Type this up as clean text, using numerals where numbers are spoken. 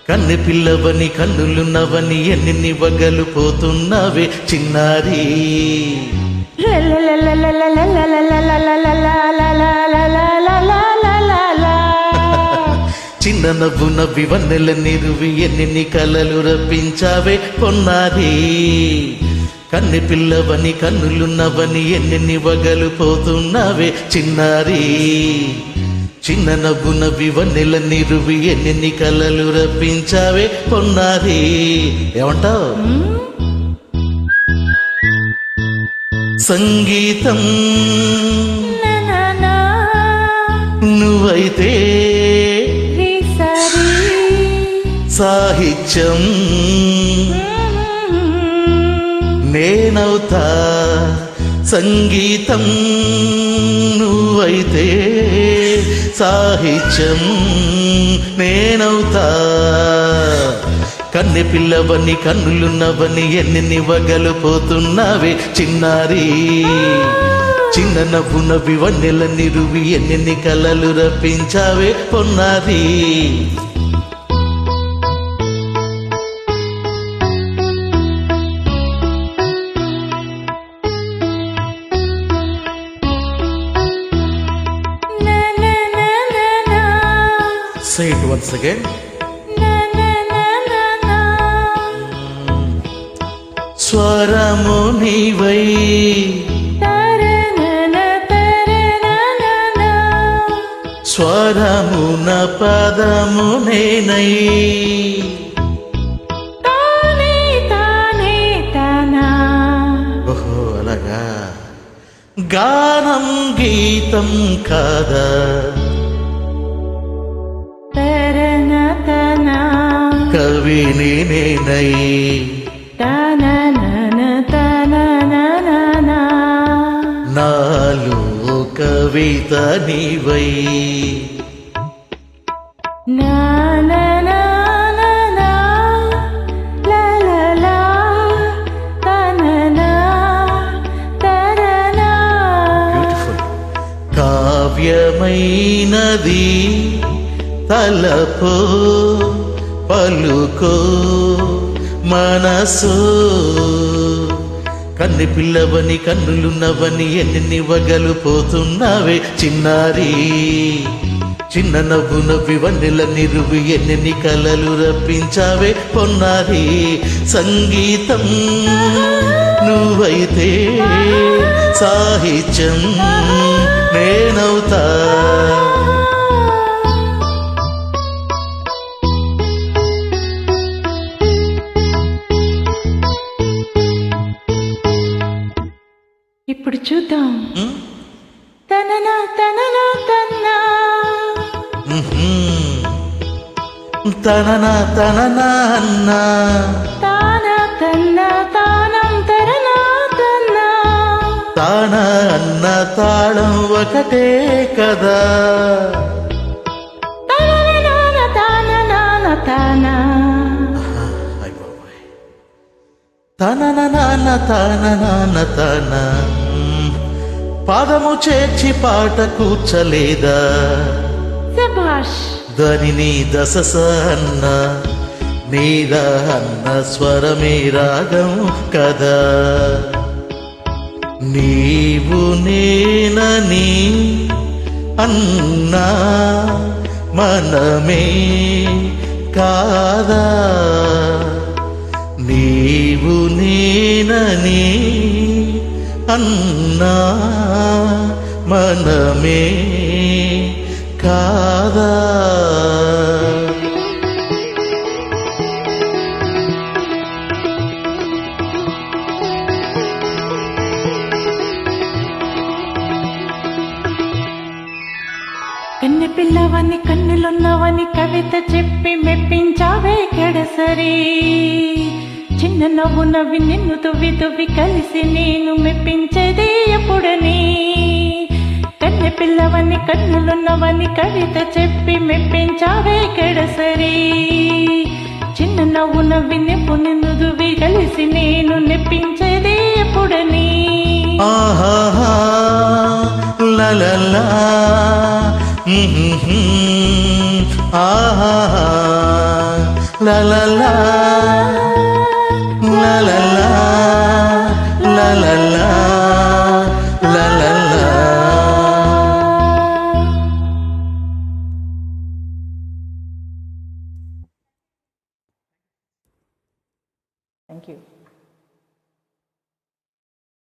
కన్నె పిల్లవని కన్నులున్నవని ఎన్ని వగలు పోతున్నావే చిన్నారి. చిన్న నవ్వు నవ్వి వన్నెల నిరువి ఎన్ని కలలు రప్పించావే పొన్నారి. కన్నె పిల్లవని కన్నులున్నవని ఎన్ని వగలు పోతున్నావే చిన్నారి. చిన్న నవ్వు నవ్వి వన్నెల నిరువి ఎన్ని కలలు రప్పించావే పొన్నారి. ఏమంటావు? సంగీతం నువ్వైతే సాహిత్యం నేనవుతా. సంగీతం నువ్వైతే సాహిత్యం నేనవుతా. కన్నె పిల్లవని కన్నులున్నవని ఎన్ని వగలు పోతున్నావే చిన్నారి. చిన్న నవ్వు నవ్వి వన్నెల నిరువి ఎన్ని కలలు రప్పించావే పొన్నారి. Say it once again. స్వరము నీవై స్వరమున పదము నేనై ఓహో అలాగా. గానం గీతం కాదా కవిని నేనై నాలో కవిత నీవై బ్యూటిఫుల్. కావ్యమైనది తలపో పలుకో మనసు. కన్నె పిల్లవని కన్నులున్నవని ఎన్ని వగలు పోతున్నావే చిన్నారి. చిన్న నవ్వు నవ్వి వన్నెల నిరువి ఎన్ని కలలు రప్పించావే పొన్నారి. సంగీతం నువ్వైతే సాహిత్యం నేనవుతా. ఇప్పుడు చూద్దాం. తననా తననా తన్నా తననా తననా అన్నా తానా తన్నా తానం తరనా తన్నా తాన అన్న తాళం ఒకటే కదా. తనన నాన్న తాన నాన్న తాన పాదము చేర్చి పాట కూర్చలేదా. శభాష్. దానిని దశస అన్న నీదా అన్న స్వరమే రాగం కదా. నీవు నేనని అన్నా మనమే కాదా. నీవు నేనని అన్నా మనమే కాదా. కన్నె పిల్లవని కన్నులున్నవని కవిత చెప్పి మెప్పించావే గడసరి. చిన్న నవ్వు నవ్వి నిన్ను తువ్వి తువ్వి కలిసి నేను మెప్పించేది ఎప్పుడని. కన్నె పిల్లవని కన్నులున్నవని కవిత చెప్పి మెప్పించావే గడసరి. చిన్న నవ్వు నవ్వి నిప్పు నిన్ను తువ్వి కలిసి నేను నెప్పించేది ఎప్పుడని. ఆహా లా లా లా ఆహా లా లా లా లా లా లా లా లా లా లా లా లా. Thank you.